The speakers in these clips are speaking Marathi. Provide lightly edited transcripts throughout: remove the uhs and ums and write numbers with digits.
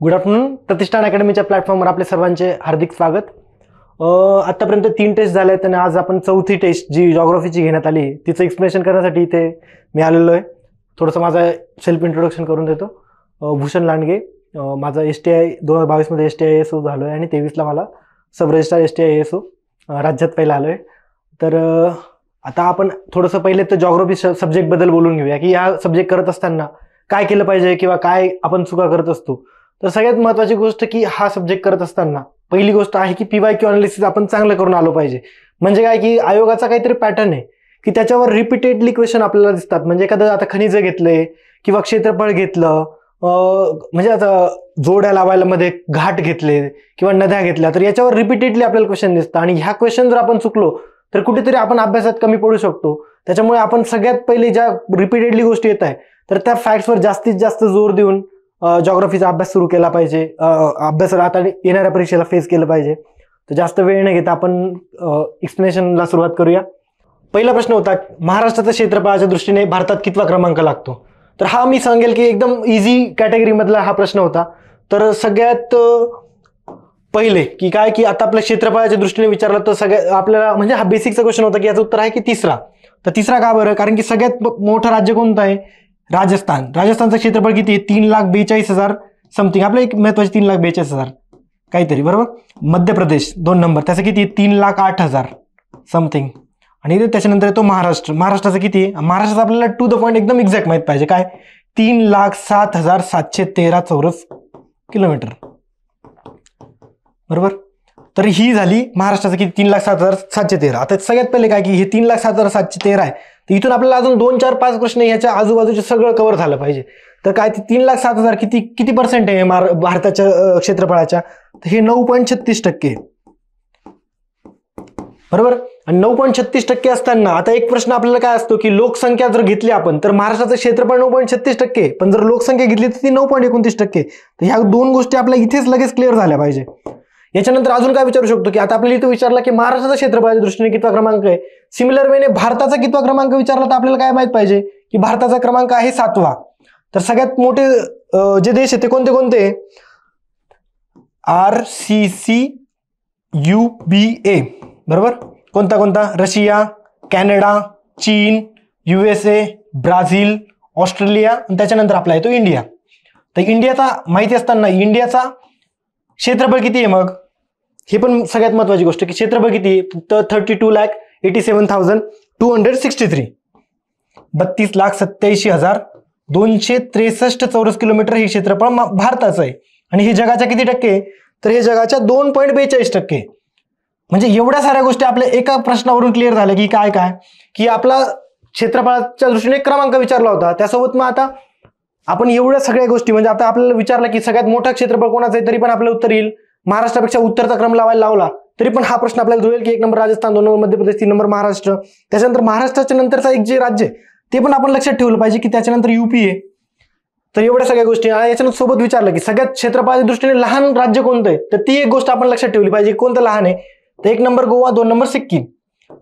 Good afternoon. प्रतिष्ठान अकॅडमीच्या प्लॅटफॉर्मवर आपले सर्वांचे हार्दिक स्वागत. आतापर्यंत 3 टेस्ट झाल्या आहेत आणि आज आपण चौथी टेस्ट जी जॉग्राफीची घेण्यात आली तिचं एक्सप्लेनेशन करण्यासाठी इथे मी आलेलो आहे. थोडंसं माझं सेल्फ इंट्रोडक्शन करून देतो. भूषण लांडगे. माझं STI 2022मध्ये STI ASO झालो आहे आणि 23ला मला सब रजिस्ट्रार STI ASO राज्यात पहिला आलो आहे. तर आता आपण थोडंसं पहिले तर जॉग्राफी सब्जेक्टबद्दल बोलून घेऊया की या सब्जेक्ट करत असताना काय केलं पाहिजे किंवा काय आपण चुका करत असतो. तर सगळ्यात महत्त्वाची गोष्ट की हा सब्जेक्ट करत असताना पहिली गोष्ट आहे की PYQ अनालिसिस आपण चांगलं करून आलो पाहिजे. म्हणजे काय की आयोगाचा काहीतरी पॅटर्न आहे की त्याच्यावर रिपीटेडली क्वेश्चन आपल्याला दिसतात. म्हणजे एखादं आता खनिज घेतले किंवा क्षेत्रफळ घेतलं, म्हणजे आता जोड्या लावायला मध्ये घाट घेतले किंवा नद्या घेतल्या, तर याच्यावर रिपीटेडली आपल्याला क्वेश्चन दिसतात आणि ह्या क्वेश्चन जर आपण चुकलो तर कुठेतरी आपण अभ्यासात कमी पडू शकतो. त्याच्यामुळे आपण सगळ्यात पहिले ज्या रिपीटेडली गोष्टी येत आहे तर त्या फॅक्ट्सवर जास्तीत जास्त जोर देऊन जॉग्राफीचा अभ्यास सुरू केला पाहिजे. अभ्यासाला आता येणाऱ्या परीक्षेला फेस केलं पाहिजे. तर जास्त वेळ न घेता आपण एक्सप्लेनेशनला सुरुवात करूया. पहिला प्रश्न होता, महाराष्ट्राच्या क्षेत्रफळाच्या दृष्टीने भारतात कितवा क्रमांक लागतो? तर हा मी सांगेल की एकदम इझी कॅटेगरीमधला हा प्रश्न होता. तर सगळ्यात पहिले की काय की आता आपल्या क्षेत्रफळाच्या दृष्टीने विचारलं तर सगळ्यात आपल्याला म्हणजे हा बेसिकचा क्वेश्चन होता की याचं उत्तर आहे की तिसरा. तर तिसरा का बरं? कारण की सगळ्यात मोठं राज्य कोणतं आहे? राजस्थान. राजस्थानचं क्षेत्रफळ किती आहे? 3,42,000 समथिंग. आपलं एक महत्वाचे 3,42,000 काहीतरी, बरोबर. मध्य प्रदेश 2 नंबर, त्याचं किती आहे? 3,08,000 समथिंग. आणि त्याच्यानंतर येतो महाराष्ट्र. महाराष्ट्राचं किती आहे? महाराष्ट्राचं आपल्याला टू द पॉईंट एकदम एक्झॅक्ट माहित पाहिजे. काय? 3,07,713 चौरस किलोमीटर, बरोबर. तर ही झाली महाराष्ट्राचं किती? 3,07,713. आता सगळ्यात पहिले काय की हे 3,07,713 आहे. तर इथून आपल्याला अजून 2, 4, 5 प्रश्न ह्याच्या आजूबाजूचे सगळं कव्हर झालं पाहिजे. तर काय ते 3,07,000 किती पर्सेंट आहे भारताच्या क्षेत्रफळाच्या? तर हे 9.36%, बरोबर. आणि 9.36% असताना आता एक प्रश्न आपल्याला काय असतो की लोकसंख्या जर घेतली आपण तर महाराष्ट्राचं क्षेत्रफळ 9.36%, पण जर लोकसंख्या घेतली तर ती 9.29%. तर ह्या दोन गोष्टी आपल्या इथेच लगेच क्लिअर झाल्या पाहिजे. याच्यानंतर अजून काय विचारू शकतो की आता आपल्याला इथं विचारला की महाराष्ट्राच्या क्षेत्रफळाच्या दृष्टीने कितवा क्रमांक आहे. सिमिलर वेने भारताचा कितवा क्रमांक विचारला तर आपल्याला काय माहित पाहिजे की भारताचा क्रमांक आहे 7वा. तर सगळ्यात मोठे जे देश आहे ते कोणते कोणते? RCCUBA, बरोबर. कोणता? रशिया, कॅनडा, चीन, USA, ब्राझील, ऑस्ट्रेलिया आणि त्याच्यानंतर आपला येतो इंडिया. तर इंडियाचा माहिती असताना इंडियाचा क्षेत्रफळ किती आहे मग? हे पण सगळ्यात महत्वाची गोष्ट की क्षेत्रफळ किती आहे? तर 32,87,263, 32,87,263 चौरस किलोमीटर हे क्षेत्रफळ भारताचं आहे. आणि हे जगाच्या किती टक्के? तर हे जगाच्या 2.42%. म्हणजे एवढ्या साऱ्या गोष्टी आपल्या एका प्रश्नावरून क्लिअर झाल्या की काय की आपला क्षेत्रफळाच्या दृष्टीने क्रमांक विचारला होता. त्यासोबत मग आता आपण एवढ्या सगळ्या गोष्टी म्हणजे आता आपल्याला विचारलं की सगळ्यात मोठा क्षेत्रफळ कोणाचं आहे, तरी पण आपलं उत्तर येईल महाराष्ट्रापेक्षा उत्तरचा क्रम लावायला लावला तरी पण हा प्रश्न आपल्याला जुळेल की 1 number Rajasthan, 2 number Madhya Pradesh, 3 number Maharashtra. त्याच्यानंतर महाराष्ट्राच्या नंतरचा एक जे राज्य आहे ते पण आपण लक्षात ठेवलं पाहिजे की त्याच्यानंतर UP आहे. तर एवढ्या सगळ्या गोष्टी याच्यानंतर सोबत विचारलं की सगळ्यात क्षेत्रफळाच्या दृष्टीने लहान राज्य कोणतं आहे, तर ती एक गोष्ट आपण लक्षात ठेवली पाहिजे. कोणतं लहान आहे? तर 1 नंबर गोवा, 2 नंबर सिक्कीम.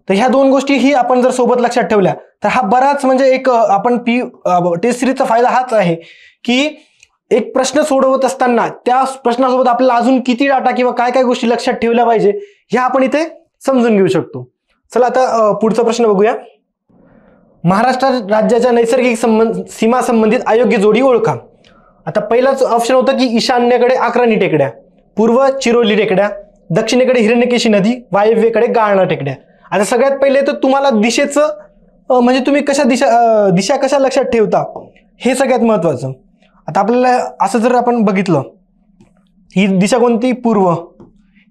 तर ह्या 2 गोष्टी ही आपण जर सोबत लक्षात ठेवल्या तर हा बराच म्हणजे एक आपण टेस्ट सिरीजचा फायदा हाच आहे की एक प्रश्न सोडवत असताना त्या प्रश्नासोबत आपल्याला अजून किती डाटा किंवा काय गोष्टी लक्षात ठेवल्या पाहिजे ह्या आपण इथे समजून घेऊ शकतो. चला आता पुढचा प्रश्न बघूया. महाराष्ट्र राज्याच्या नैसर्गिक सीमा संबंधित अयोग्य जोडी ओळखा. आता पहिलाच ऑप्शन होता की ईशान्येकडे अक्रानी टेकड्या, पूर्व चिरोली टेकड्या, दक्षिणेकडे हिरण्यकेशी नदी, वायव्येकडे गाळणा टेकड्या. आता सगळ्यात पहिले तर तुम्हाला दिशेचं म्हणजे तुम्ही दिशा कशा लक्षात ठेवता हे सगळ्यात महत्वाचं. आता आपल्याला असं जर आपण बघितलं, ही दिशा कोणती? पूर्व,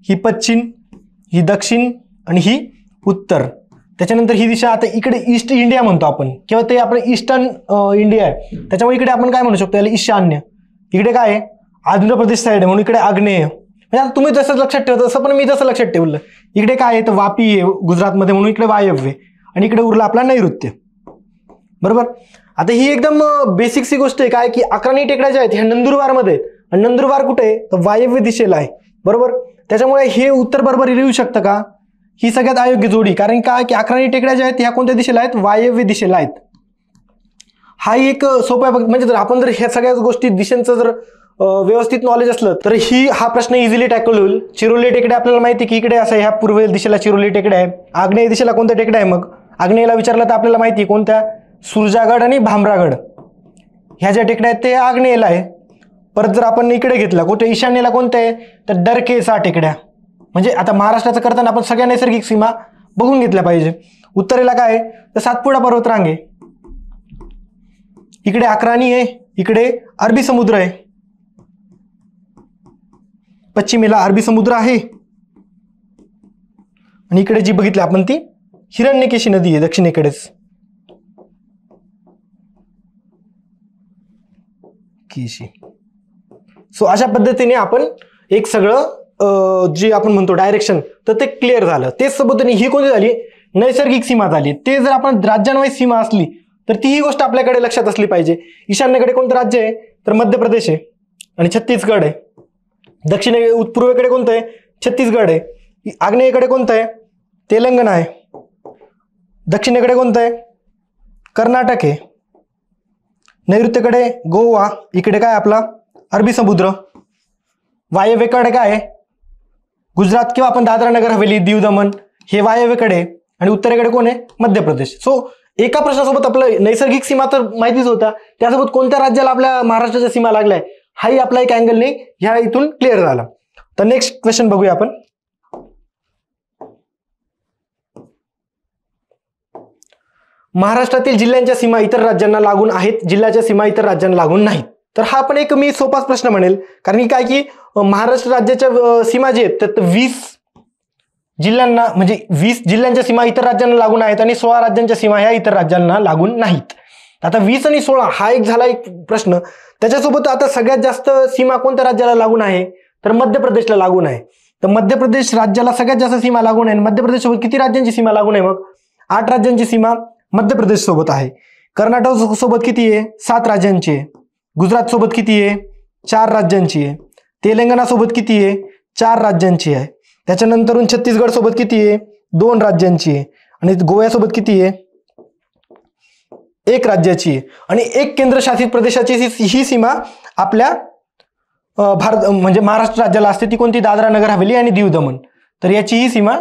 ही पश्चिम, ही दक्षिण आणि ही उत्तर. त्याच्यानंतर ही दिशा आता इकडे ईस्ट इंडिया म्हणतो आपण किंवा ते आपण ईस्टर्न इंडिया आहे, त्याच्यामुळे इकडे आपण काय म्हणू शकतो? याला ईशान्य. इकडे काय आहे? आंध्र प्रदेश साईड आहे म्हणून इकडे आग्नेय. म्हणजे आता तुम्ही जसं लक्षात ठेवता तसं पण मी जसं लक्षात ठेवलं. इकडे काय आहे? तर वापी आहे गुजरातमध्ये म्हणून इकडे वायव्य आणि इकडे उरला आपला नैऋत्य, बरोबर. आता ही एकदम बेसिकची गोष्ट आहे काय की अक्रानी टेकड्या ज्या आहेत ह्या नंदुरबारमध्ये आहेत आणि नंदुरबार कुठे आहे? तर वायव्य दिशेला आहे, बरोबर. त्याच्यामुळे हे उत्तर बरोबर येऊ शकतं का? ही सगळ्यात अयोग्य जोडी. कारण काय की अक्रानी टेकड्या ज्या आहेत ह्या कोणत्या दिशेला आहेत? वायव्य दिशेला आहेत. हा एक सोपा म्हणजे जर आपण जर ह्या सगळ्या गोष्टी दिशांचं जर व्यवस्थित नॉलेज असलं तर हा प्रश्न इझिली टॅकल होईल. चिरोली टेकडे आपल्याला माहिती की इकडे असं ह्या पूर्व दिशेला चिरोली टेकडे आहे. आग्नेय दिशेला कोणत्या टेकडे आहे? मग आग्नेयला विचारलं तर आपल्याला माहिती कोणत्या? सुरजागड आणि भामरागड ह्या ज्या टेकड्या आहेत ते आग्नेयला आहे. परत जर आपण इकडे घेतला कुठे ईशान्येला कोणते आहे तर डरकेसा टेकड्या. म्हणजे आता महाराष्ट्राचं करताना आपण सगळ्या नैसर्गिक सीमा बघून घेतल्या पाहिजे. उत्तरेला काय आहे तर सातपुडा पर्वतरांग आहे. इकडे अक्राणी आहे, इकडे अरबी समुद्र आहे. पश्चिमेला अरबी समुद्र आहे आणि इकडे जी बघितली आपण ती हिरण्यकेशी नदी आहे दक्षिणेकडेच. सो अशा पद्धतीने आपण एक सगळं जे आपण म्हणतो डायरेक्शन तर ते क्लिअर झालं. तेच सोबतने ही कोणती झाली? नैसर्गिक सीमा झाली. ते जर आपण राज्यांवाईज सीमा असली तर ती ही गोष्ट आपल्याकडे लक्षात असली पाहिजे. ईशान्येकडे कोणतं राज्य आहे तर मध्य प्रदेश आहे आणि छत्तीसगड आहे. पूर्वेकडे कोणतं आहे? छत्तीसगड आहे. आग्नेयेकडे कोणतं आहे? तेलंगणा आहे. दक्षिणेकडे कोणतं आहे? कर्नाटक आहे. नैऋत्येकडे गोवा, इकडे काय आपला अरबी समुद्र. वायव्येकडे काय आहे? गुजरात किंवा आपण दादरा नगर हवेली, दीव दमण हे वायव्येकडे आणि उत्तरेकडे कोण आहे? मध्य प्रदेश. सो एका प्रश्नासोबत आपलं नैसर्गिक सीमा तर माहितीच होता, त्यासोबत कोणत्या राज्याला आपल्या महाराष्ट्राच्या सीमा लागलाय हाही आपला एक अँगलने ह्या इथून क्लिअर झाला. तर नेक्स्ट क्वेश्चन बघूया आपण. महाराष्ट्रातील जिल्ह्यांच्या सीमा इतर राज्यांना लागून आहेत, जिल्ह्याच्या सीमा इतर राज्यांना लागून नाहीत. तर हा पण एक मी सोपाच प्रश्न म्हणेल, कारण की काय की महाराष्ट्र राज्याच्या सीमा जे आहेत तर 20 जिल्ह्यांना म्हणजे 20 जिल्ह्यांच्या सीमा इतर राज्यांना लागून आहेत आणि 16 राज्यांच्या सीमा ह्या इतर राज्यांना लागून नाहीत. आता 20 आणि 16 हा एक झाला एक प्रश्न. त्याच्यासोबत आता सगळ्यात जास्त सीमा कोणत्या राज्याला लागून आहे तर मध्य प्रदेशला लागून आहे. तर मध्य प्रदेश राज्याला सगळ्यात जास्त सीमा लागून आहे. मध्य प्रदेश सोबत किती राज्यांची सीमा लागून आहे? मग 8 राज्यांची सीमा मध्य प्रदेश सोबत आहे. कर्नाटक सोबत किती आहे? 7 राज्यांची आहे. गुजरात सोबत किती आहे? 4 राज्यांची आहे. तेलंगणा सोबत किती आहे? 4 राज्यांची आहे. त्याच्यानंतरून छत्तीसगड सोबत किती आहे? 2 राज्यांची आहे. आणि गोव्यासोबत किती आहे? 1 राज्याची आहे. आणि 1 केंद्रशासित प्रदेशाची ही सीमा आपल्या भारत म्हणजे महाराष्ट्र राज्याला असते. ती कोणती? दादरा नगर हवेली आणि दीव दमण. तर याची ही सीमा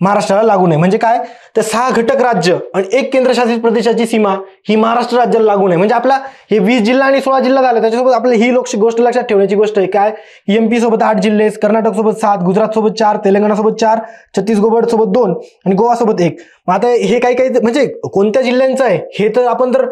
महाराष्ट्राला लागू नये. म्हणजे काय तर 6 घटक राज्य आणि 1 केंद्रशासित प्रदेशाची सीमा ही महाराष्ट्र राज्याला लागू नये. म्हणजे आपला हे 20 जिल्हा आणि 16 जिल्हा झाले. त्याच्यासोबत आपल्याला ही गोष्ट लक्षात ठेवण्याची गोष्ट आहे काय एमपी सोबत 8 जिल्हे, कर्नाटक सोबत 7, गुजरात सोबत 4, तेलंगणा सोबत 4, छत्तीसगड सोबत 2 आणि गोवा सोबत 1. मग आता हे काही म्हणजे कोणत्या जिल्ह्यांचं आहे हे तर आपण तर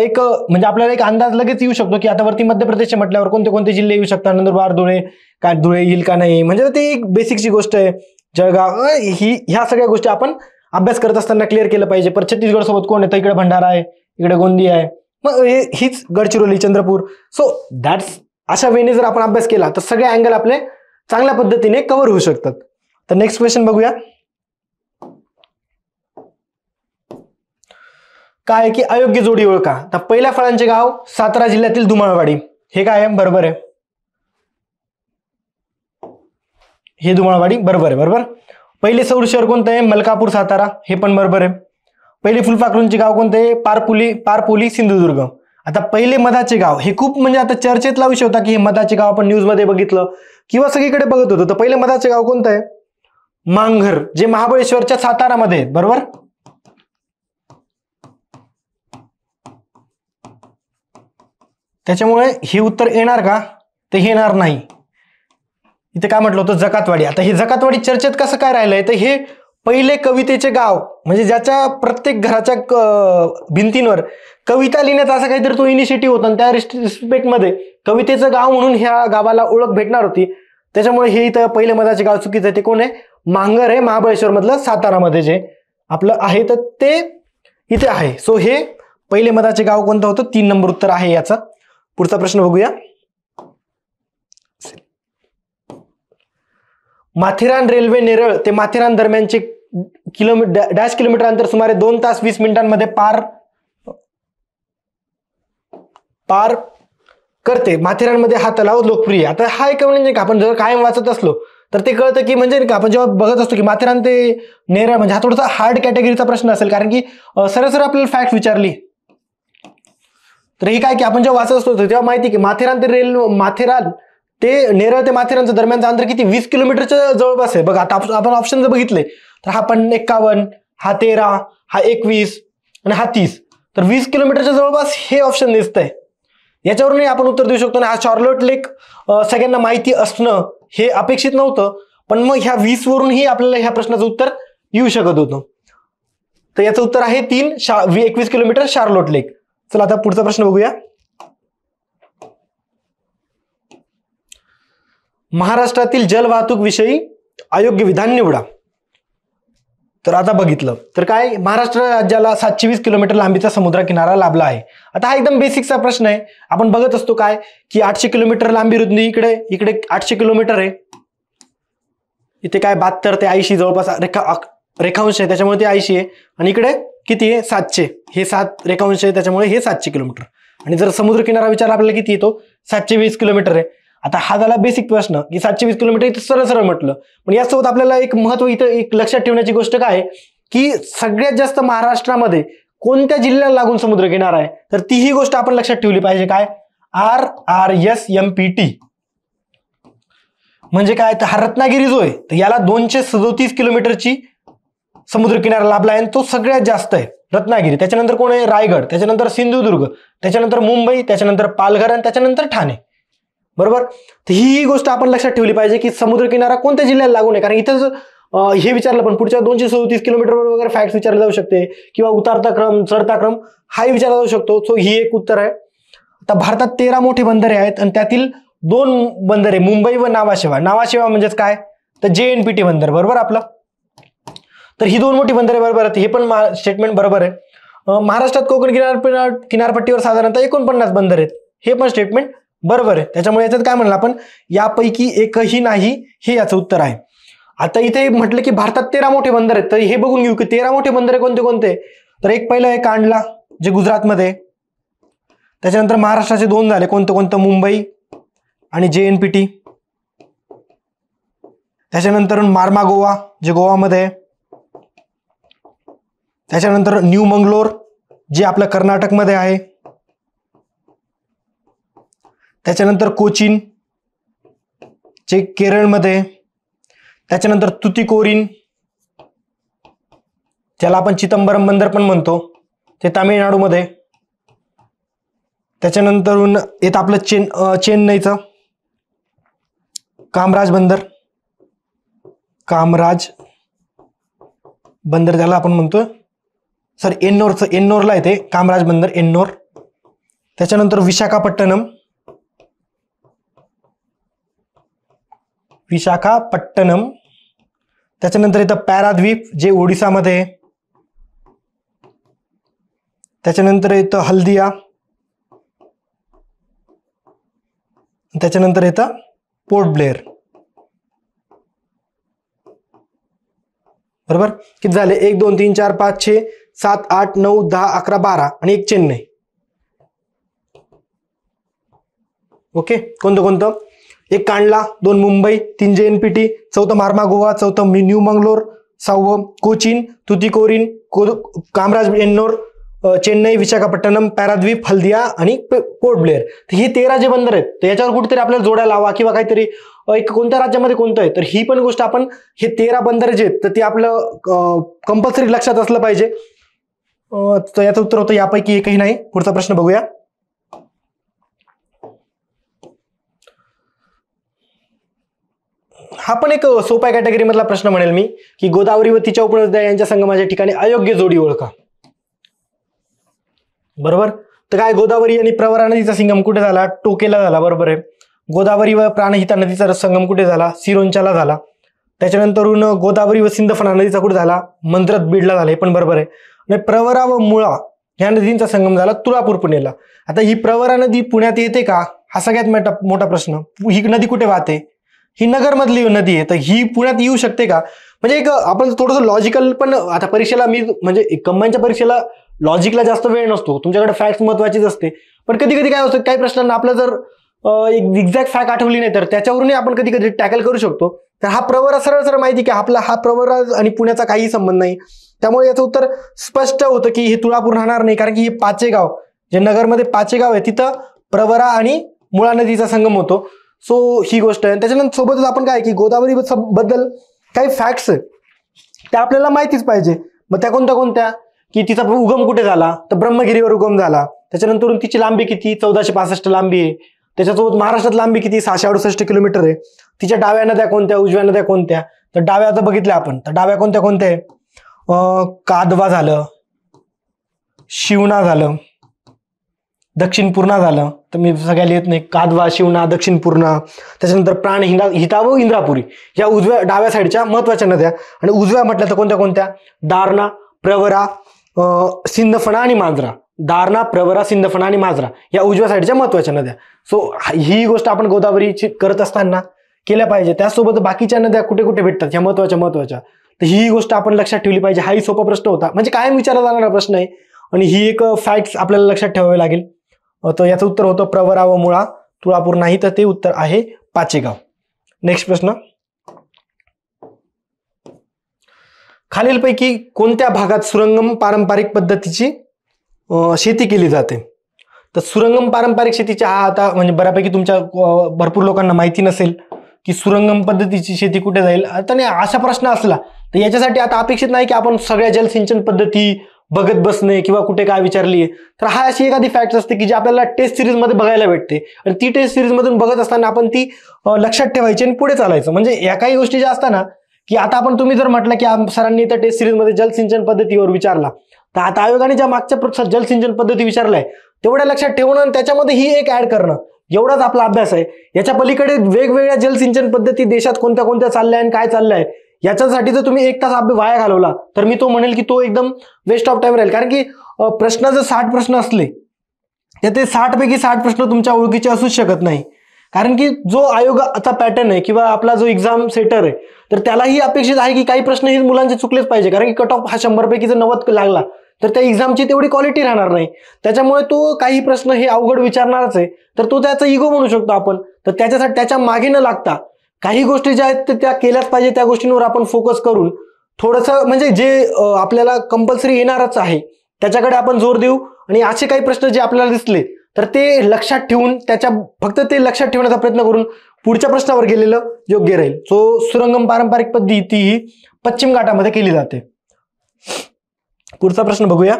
एक म्हणजे आपल्याला एक अंदाज लगेच येऊ शकतो की आता वरती मध्य प्रदेशचे म्हटल्यावर कोणते कोणते जिल्हे येऊ शकतात. नंदुरबार, धुळे, काय धुळे येईल का नाही, म्हणजे ते एक बेसिकची गोष्ट आहे. जळगाव ह्या सगळ्या गोष्टी आपण अभ्यास करत असताना क्लिअर केलं पाहिजे. पर छत्तीसगड सोबत कोण येतं? इकडे भंडारा आहे, इकडे गोंदिया आहे, मग हीच गडचिरोली, चंद्रपूर. सो दॅट्स अशा वेने जर आपण अभ्यास केला तर सगळे अँगल आपले चांगल्या पद्धतीने कव्हर होऊ शकतात. तर नेक्स्ट क्वेश्चन बघूया. काय की अयोग्य जोडी ओळखा. तर पहिल्या फळांचे गाव सातारा जिल्ह्यातील धुमाळवाडी. हे काय आहे? बरोबर आहे. हे धुमाळवाडी बरोबर आहे. बरोबर. पहिले सौर शहर कोणतं आहे? मलकापूर, सातारा. हे पण बरोबर आहे. पहिले फुलपाखरूंचे गाव कोणते? पारपोली, सिंधुदुर्ग. आता पहिले मधाचे गाव हे खूप म्हणजे आता चर्चेतला विषय होता की हे मधाचे गाव आपण न्यूज मध्ये बघितलं किंवा सगळीकडे बघत होतो. तर पहिले मधाचे गाव कोणतं आहे? मांघर, जे महाबळेश्वरच्या सातारामध्ये आहेत. बरोबर. त्याच्यामुळे हे उत्तर येणार का? ते येणार नाही. इथे काय म्हटलं होतं? जकातवाडी. आता हे जकातवाडी चर्चेत कसं काय राहिलंय तर हे पहिले कवितेचे गाव म्हणजे ज्याच्या प्रत्येक घराच्या भिंतींवर कविता लिहिण्याचा असा काहीतरी तो इनिशिएटिव्ह होता आणि त्या रिस्पेक्टमध्ये कवितेचं गाव म्हणून ह्या गावाला ओळख भेटणार होती. त्याच्यामुळे हे इथं पहिले मधाचे गाव चुकीचं आहे. ते कोण आहे? मांगर आहे, महाबळेश्वर मधलं सातारामध्ये जे आपलं आहे तर ते इथे आहे. सो हे पहिले मधाचे गाव कोणतं होतं? 3 नंबर उत्तर आहे याचा. पुढचा प्रश्न बघूया. माथेरान रेल्वे नेरळ ते माथेरान दरम्यानचे डॅश किलोमीटर अंतर सुमारे 2 तास 20 मिनिटांमध्ये पार करते. माथेरानमध्ये हा तलाव लोकप्रिय. आता हा एक म्हणजे आपण जर कायम वाचत असलो तर ते कळतं की म्हणजे आपण जेव्हा बघत असतो की माथेरान ते नेरळ म्हणजे हा थोडासा हार्ड कॅटेगरीचा प्रश्न असेल, कारण की सरळ आपल्याला फॅक्ट विचारली तर हे काय की आपण जेव्हा वाचत असतो तेव्हा माहिती की माथेरान ते नेरळ ते माथेरानचं दरम्यानचं अंतर किती 20 किलोमीटरच्या जवळपास आहे बघा. आता आपण ऑप्शन जर बघितले तर हा 51, हा 13, हा 21 आणि हा 30. तर 20 किलोमीटरच्या जवळपास हे ऑप्शन दिसतंय. याच्यावरूनही आपण उत्तर देऊ शकतो. हा चार्लोट लेक सगळ्यांना माहिती असणं हे अपेक्षित नव्हतं, पण मग ह्या 20 वरूनही आपल्याला ह्या प्रश्नाचं उत्तर येऊ शकत होतं. तर याचं उत्तर आहे 21 किलोमीटर चार्लोट लेक. चला आता पुढचा प्रश्न बघूया. महाराष्ट्रातील जलवाहतूक विषयी अयोग्य विधान निवडा. तर आता बघितलं तर काय, महाराष्ट्र राज्याला 720 किलोमीटर लांबीचा समुद्र किनारा लाभला आहे. आता हा एकदम बेसिकचा प्रश्न आहे. आपण बघत असतो काय की 800 किलोमीटर लांबी रुंदी इकडे 800 किलोमीटर आहे. इथे काय 72 ते 80 जवळपास रेखांश आहे, त्याच्यामुळे ते 80 आहे. आणि इकडे किती आहे 700, हे 7 रेखांश आहे, त्याच्यामुळे हे 700 किलोमीटर. आणि जर समुद्र किनारा विचारला आपल्याला किती येतो 720 किलोमीटर आहे. आता हा झाला बेसिक प्रश्न की 720 किलोमीटर इथं सरळ सरळ म्हटलं. पण यासोबत आपल्याला एक महत्व इथं एक लक्षात ठेवण्याची गोष्ट काय की सगळ्यात जास्त महाराष्ट्रामध्ये कोणत्या जिल्ह्याला लागून समुद्र किनारा आहे, तर तीही गोष्ट आपण लक्षात ठेवली पाहिजे. काय RRSMPT म्हणजे काय, तर हा रत्नागिरी जो आहे तर याला 237 किलोमीटरची समुद्र किनारा लाभला आहे, तो सगळ्यात जास्त आहे रत्नागिरी. त्याच्यानंतर कोण आहे रायगड, त्याच्यानंतर सिंधुदुर्ग, त्याच्यानंतर मुंबई, त्याच्यानंतर पालघर आणि त्याच्यानंतर ठाणे. बरोबर. तर ही गोष्ट आपण लक्षात ठेवली पाहिजे की समुद्र किनारा कोणत्या जिल्ह्याला लागून आहे. कारण इथं हे विचारलं पण पुढच्या 237 किलोमीटरवर वगैरे फॅक्ट विचारले जाऊ शकते, किंवा उतारता क्रम चढता क्रम हाही विचारला जाऊ शकतो. सो ही एक उत्तर आहे. आता भारतात 13 मोठे बंदरे आहेत आणि त्यातील 2 बंदरे मुंबई व नावाशेवा. नावाशेवा म्हणजेच काय, तर JNPT बंदर. बरोबर आपलं. तर ही 2 मोठी बंदरे बरोबर आहेत, हे पण स्टेटमेंट बरोबर आहे. महाराष्ट्रात कोकण किनारपट्टीवर साधारणतः 49 बंदर आहेत, हे पण स्टेटमेंट बरोबर आहे. त्याच्यामुळे याच्यात काय म्हणलं आपण, यापैकी एकही नाही, हे याचं उत्तर आहे. आता इथे म्हटलं की भारतात 13 मोठे बंदर आहेत, तर हे बघून घेऊ की 13 मोठे बंदर कोणते कोणते. तर एक पहिलं आहे कांडला जे गुजरातमध्ये. त्याच्यानंतर महाराष्ट्राचे 2 झाले, कोणतं मुंबई आणि JNPT. त्याच्यानंतर मार्मा गोवा जे गोवामध्ये. त्याच्यानंतर न्यू मंगलोर जे आपलं कर्नाटकमध्ये आहे. त्याच्यानंतर कोचीन जे केरळमध्ये. त्याच्यानंतर तुतीकोरीन ज्याला आपण चिदंबरम बंदर पण म्हणतो, ते तामिळनाडूमध्ये. त्याच्यानंतर येतं आपलं चेन्नईचं कामराज बंदर त्याला आपण म्हणतो, सॉरी एन्नोरला येते कामराज बंदर, एन्नोर. त्याच्यानंतर विशाखापट्टणम. त्याच्यानंतर येतं पॅराद्वीप जे ओडिसामध्ये. त्याच्यानंतर येतं हल्दिया. त्याच्यानंतर येतं पोर्ट ब्लेअर. बरोबर. किती झाले, 1 2 3 4 5 6 7 8 9 10 11 12 आणि एक चेन्नई. ओके. कोणतं, एक कांडला, 2 मुंबई, 3 JNPT, 4 मार्मा गोवा, 4 न्यू मंगलोर, 6 कोचीन, तुतीकोरीन, कामराज एन्नोर, चेन्नई, विशाखापट्टणम, पॅराद्वीप, हल्दिया आणि पोर्ट ब्लेअर. तर ही 13 जे बंदर आहेत, तर याच्यावर कुठेतरी आपल्याला जोड्या लावा किंवा काहीतरी एक कोणत्या राज्यामध्ये कोणतं आहे, तर ही पण गोष्ट आपण हे 13 बंदर जे आहेत तर ते आपलं कंपल्सरी लक्षात असलं पाहिजे. तर याचं उत्तर होतं यापैकी एकही नाही. पुढचा प्रश्न बघूया. हा पण एक सोप्या कॅटेगरी मधला प्रश्न म्हणेल मी की गोदावरी व तिच्या उपनद्या यांच्या संगमाच्या ठिकाणी अयोग्य जोडी ओळखा. बरोबर. तर काय, गोदावरी आणि प्रवरा नदीचा संगम कुठे झाला, टोकेला झाला. बरोबर आहे. गोदावरी व प्राणहिता नदीचा संगम कुठे झाला, सिरोंचाला झाला. त्याच्यानंतरून गोदावरी व सिंदफणा नदीचा कुठे झाला, मंत्रत बीडला झाला, हे पण बरोबर आहे. आणि प्रवरा व मुळा ह्या नदींचा संगम झाला तुळापूर पुणेला. आता ही प्रवरा नदी पुण्यात येते का, हा सगळ्यात मोठा प्रश्न. ही नदी कुठे वाहते, ही नगरमधली नदी आहे, तर ही पुण्यात येऊ शकते का. म्हणजे एक आपण थोडंसं लॉजिकल पण, आता परीक्षेला मी म्हणजे कंबाईनच्या परीक्षेला लॉजिकला जास्त वेळ नसतो, तुमच्याकडे फॅक्ट महत्वाचीच असते. पण कधी कधी काय होतं, काही प्रश्नांना आपलं जर एक एक्झॅक्ट फॅक्ट आठवली नाही तर त्याच्यावरूनही आपण कधी कधी टॅकल करू शकतो. तर हा प्रवरा सरळ माहिती की आपला हा प्रवरा आणि पुण्याचा काही संबंध नाही. त्यामुळे याचं उत्तर स्पष्ट होतं की हे तुळापूर राहणार नाही, कारण की हे 5 गाव जे नगरमध्ये पाचेगाव आहे तिथं प्रवरा आणि मुळा नदीचा संगम होतो. सो ही गोष्ट आहे. त्याच्यानंतर सोबतच आपण काय की गोदावरी बद्दल काही फॅक्ट्स आहे त्या आपल्याला माहितीच पाहिजे. मग त्या कोणत्या कोणत्या, की तिचा उगम कुठे झाला, तर ब्रह्मगिरीवर उगम झाला. त्याच्यानंतर तिची लांबी किती, 1465 लांबी आहे. त्याच्यासोबत महाराष्ट्रात लांबी किती, 668 किलोमीटर आहे. तिच्या डाव्या नद्या कोणत्या, उजव्या नद्या कोणत्या, तर डाव्या आता बघितल्या आपण, तर डाव्या कोणत्या कोणत्या आहे, कादवा झालं, शिवना झालं, दक्षिण पूर्णा झालं. तर मी सगळ्या लिहित नाही, कादवा, शिवना, दक्षिण पूर्णा. त्याच्यानंतर प्राण हिता व इंद्रापुरी या उजव्या डाव्या साईडच्या महत्वाच्या नद्या. आणि उजव्या म्हटल्या तर कोणत्या कोणत्या, दारणा, प्रवरा, सिंदफणा आणि मांजरा. दारणा, प्रवरा, सिंदफणा आणि मांजरा या उजव्या साईडच्या महत्वाच्या नद्या. सो ही गोष्ट आपण गोदावरीची करत असताना केल्या पाहिजे. त्यासोबत बाकीच्या नद्या कुठे कुठे भेटतात ह्या महत्वाच्या. तर ही गोष्ट आपण लक्षात ठेवली पाहिजे. हाही सोपा प्रश्न होता, म्हणजे कायम विचारला जाणारा प्रश्न आहे आणि ही एक फॅक्ट्स आपल्याला लक्षात ठेवावी लागेल. तर याचं उत्तर होतं प्रवरा व मुळा, तुळापूर नाही, तर ते उत्तर आहे पाचेगाव. नेक्स्ट प्रश्न, खालीलपैकी कोणत्या भागात सुरंगम पारंपरिक पद्धतीची शेती केली जाते. तर सुरंगम पारंपरिक शेतीची हा आता म्हणजे बऱ्यापैकी तुमच्या भरपूर लोकांना माहिती नसेल की सुरंगम पद्धतीची शेती कुठे जाईल. आता नाही असा प्रश्न असला तर याच्यासाठी आता अपेक्षित नाही की आपण सगळ्या जलसिंचन पद्धती बघत बसणे किंवा कुठे काय विचारली. तर हा अशी एखादी फॅक्ट असते की जी आपल्याला टेस्ट सिरीज मध्ये बघायला भेटते आणि ती टेस्ट सिरीज मधून बघत असताना आपण ती लक्षात ठेवायची आणि पुढे चालायचं. म्हणजे या काही गोष्टी ज्या असतात ना, की आता आपण तुम्ही जर म्हटलं की सरांनी त्या टेस्ट सिरीज मध्ये जलसिंचन पद्धतीवर विचारला, तर आता आयोगाने ज्या मागच्या जलसिंचन पद्धती विचारलाय तेवढ्या लक्षात ठेवणं आणि त्याच्यामध्ये ही एक ऍड करणं एवढाच आपला अभ्यास आहे. याच्या पलीकडे वेगवेगळ्या जलसिंचन पद्धती देशात कोणत्या कोणत्या चालल्या आणि काय चाललंय याच्यासाठी जर तुम्ही 1 तास अभ्यास वाया घालवला तर मी तो म्हणेल की तो एकदम वेस्ट ऑफ टाइम राहील. कारण की प्रश्न जर 60 प्रश्न असले तर ते 60 पैकी 60 प्रश्न तुमच्या ओळखीचे असूच शकत नाही. कारण की जो आयोगाचा पॅटर्न आहे किंवा आपला जो एक्झाम सेटर आहे तर त्यालाही अपेक्षित आहे की काही प्रश्न हे मुलांचे चुकलेच पाहिजे. कारण की कट ऑफ हा 100 पैकी जर 90 लागला तर त्या एक्झामची तेवढी क्वालिटी राहणार नाही. त्याच्यामुळे तो काही प्रश्न हे अवघड विचारणारच आहे, तर तो त्याचा इगो म्हणू शकतो आपण. तर त्याच्यासाठी त्याच्या मागे न लागता काही गोष्टी ज्या आहेत त्या केल्याच पाहिजे. त्या गोष्टींवर आपण फोकस करून थोडंसं म्हणजे जे आपल्याला कंपल्सरी येणारच आहे त्याच्याकडे आपण जोर देऊ. आणि असे काही प्रश्न जे आपल्याला दिसले तर ते लक्षात ठेवून फक्त ते लक्षात ठेवण्याचा प्रयत्न करून पुढच्या प्रश्नावर गेलेलं योग्य राहील. सो सुरंगम पारंपरिक पद्धती ही पश्चिम घाटामध्ये केली जाते. पुढचा प्रश्न बघूया.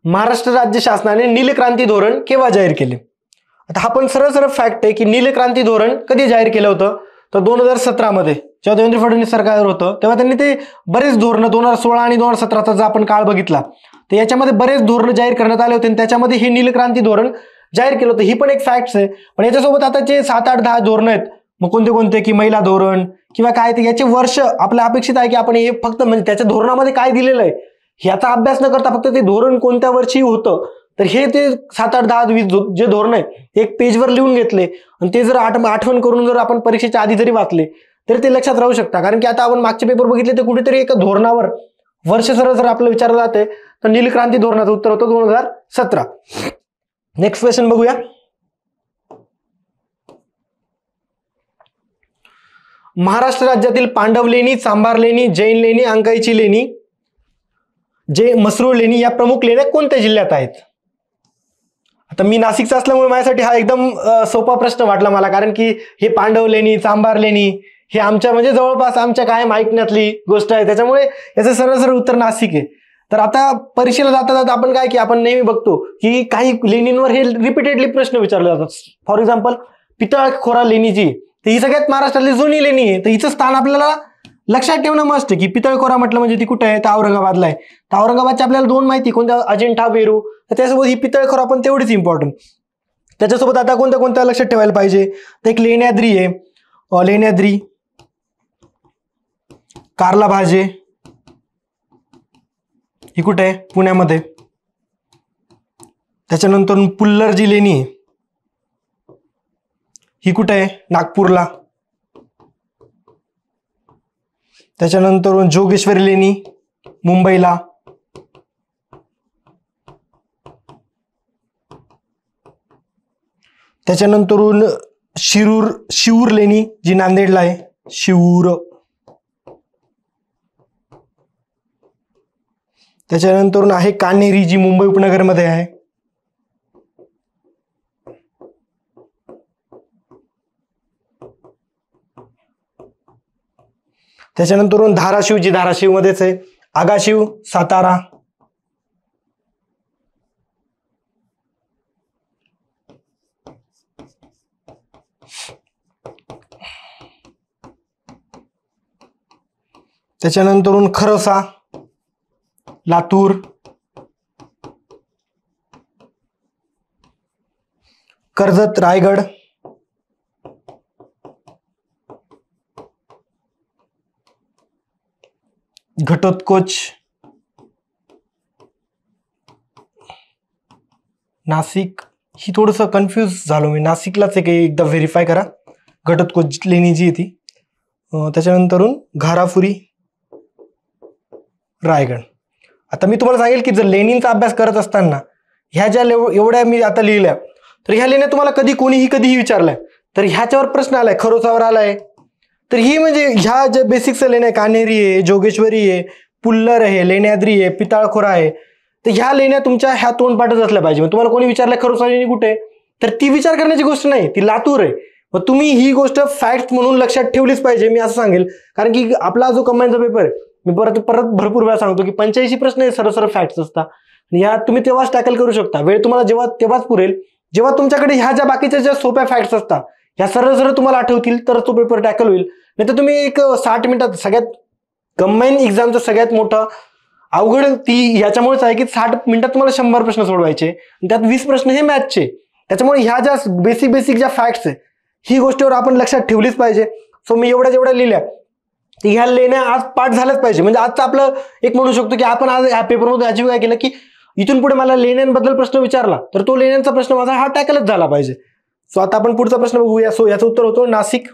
महाराष्ट्र राज्य शासनाने नीलक्रांती धोरण केव्हा जाहीर केले. आता हा पण सरळ फॅक्ट आहे की नीलक्रांती धोरण कधी जाहीर केलं होतं, तर 2017 मध्ये जेव्हा देवेंद्र फडणवीस सरकार होतं तेव्हा त्यांनी ते बरेच धोरण 2016 आणि 2017चा जर आपण काळ बघितला तर याच्यामध्ये बरेच धोरण जाहीर करण्यात आले होते आणि त्याच्यामध्ये हे नीलक्रांती धोरण जाहीर केलं होतं. ही पण एक फॅक्ट आहे. पण याच्यासोबत आता जे 7, 8, 10 धोरण आहेत, मग कोणते कोणते की महिला धोरण किंवा काय ते याचे वर्ष आपल्या अपेक्षित आहे की आपण हे फक्त म्हणजे त्याच्या धोरणामध्ये काय दिलेलं आहे ह्याचा अभ्यास न करता फक्त ते धोरण कोणत्या वर्षी होतं तर हे ते 7, 8, 10, 20 जे धोरण आहे एक पेजवर लिहून घेतले आणि ते जर आठवण करून जर आपण परीक्षेच्या आधी जरी वाचले तरी ते लक्षात राहू शकता. कारण की आता आपण मागचे पेपर बघितले तर कुठेतरी एका धोरणावर वर्ष जर आपलं विचारलं जाते तर नीलक्रांती धोरणाचं उत्तर होतं 2017. नेक्स्ट क्वेश्चन बघूया. महाराष्ट्र राज्यातील पांडव लेणी, चांभार लेणी, जैन लेणी, अंकाईची लेणी, मसरूळ लेणी या प्रमुख लेण्या कोणत्या जिल्ह्यात आहेत. आता मी नाशिकचा असल्यामुळे माझ्यासाठी हा एकदम सोपा प्रश्न वाटला मला. कारण की हे पांडव लेणी, चांभार लेणी हे आमच्या म्हणजे जवळपास आमच्या कायम ऐकण्यातली गोष्ट आहे. त्याच्यामुळे याचं सरळ उत्तर नाशिक आहे. तर आता परीक्षेला जाता जाता आपण काय की आपण नेहमी बघतो की काही लेणींवर हे रिपीटेडली प्रश्न विचारले जातात. फॉर एक्झाम्पल पितळखोरा लेणी जी तर ही सगळ्यात महाराष्ट्रातली जुनी लेणी आहे. तर हिचं स्थान आपल्याला लक्षात ठेवणं मस्त आहे की पितळखोरा म्हटलं म्हणजे ती कुठे आहे, तर औरंगाबादला आहे. तर औरंगाबादची आपल्याला 2 माहिती कोणत्या, अजिंठा, वेरूळ. तर त्यासोबत ही पितळखोरा पण तेवढीच इम्पॉर्टंट. त्याच्यासोबत आता कोणत्या कोणत्या लक्षात ठेवायला पाहिजे तर एक लेण्याद्री आहे, लेण्याद्री, कार्ला भाजे ही कुठे आहे, पुण्यामध्ये. त्याच्यानंतर पुल्लर जी लेणी आहे ही कुठे आहे, नागपूरला. त्याच्यानंतर जोगेश्वरी लेणी मुंबईला. त्याच्यानंतर शिऊर लेणी जी नांदेडला आहे, शिऊर. त्याच्यानंतर आहे कान्हेरी, जी मुंबई उपनगरमध्ये आहे. त्याच्यानंतर धाराशिव, जी धाराशिव मध्येच आहे. आगाशिव, सातारा. त्याच्यानंतर खरवसा, लातूर. कर्जत, रायगड. घटोत्कोच, नाशिक. ही थोडंसं कन्फ्यूज झालो मी, नाशिकलाच आहे की एकदा व्हेरीफाय करा. घटोत्कोच लेणी जी आहे ती. त्याच्यानंतर घारापुरी, रायगड. आता मी तुम्हाला सांगेल की जर लेणींचा अभ्यास करत असताना ह्या ज्या एवढ्या मी आता लिहिल्या, तर ह्या लेण्या तुम्हाला कधीही विचारलाय तर ह्याच्यावर प्रश्न आलाय, खरोसावर आलाय, तर ही म्हणजे ह्या ज्या बेसिक्स लेण्या, कान्हेरी आहे, जोगेश्वरी आहे, पुल्लर आहे, लेण्याद्री आहे, पिताळखोरा आहे, तर ह्या लेण्या तुमच्या ह्या तोंडपाठच असल्या पाहिजे. मग तुम्हाला कोणी विचारलंय खरोसा लेणी कुठे, तर ती विचार करण्याची गोष्ट नाही, ती लातूर आहे. मग तुम्ही ही गोष्ट फॅक्ट म्हणून लक्षात ठेवलीच पाहिजे, मी असं सांगेल. कारण की आपला जो कंबाईनचा पेपर आहे, मी परत भरपूर वेळा सांगतो की 85 प्रश्न हे सरळ फॅक्ट्स असतात. या तुम्ही तेव्हाच टॅकल करू शकता. वेळ तुम्हाला तेव्हाच पुरेल जेव्हा तुमच्याकडे ह्या ज्या बाकीच्या ज्या सोप्या फॅक्ट्स असतात ह्या सरळ तुम्हाला आठवतील, तर तो पेपर टॅकल होईल. नाही तर तुम्ही एक 60 मिनिटात, सगळ्यात कंबाईन एक्झामचं सगळ्यात मोठं अवघड ती याच्यामुळेच आहे की 60 मिनिटात तुम्हाला 100 प्रश्न सोडवायचे, त्यात 20 प्रश्न हे मॅथचे. त्याच्यामुळे ह्या ज्या बेसिक ज्या फॅक्ट्स आहे ही गोष्टीवर आपण लक्षात ठेवलीच पाहिजे. सो मी जेवढ्या लिहिल्या ह्या लेण्या आज पाठ झाल्याच पाहिजे. म्हणजे आजचं आपलं एक म्हणू शकतो की आपण आज ह्या पेपरमध्ये अचीव काय केलं की इथून पुढे मला लेण्यांबद्दल प्रश्न विचारला तर तो लेण्यांचा प्रश्न माझा हा टॅकलच झाला पाहिजे. सो आता आपण पुढचा प्रश्न बघूया. सो याचं उत्तर होतं नाशिक.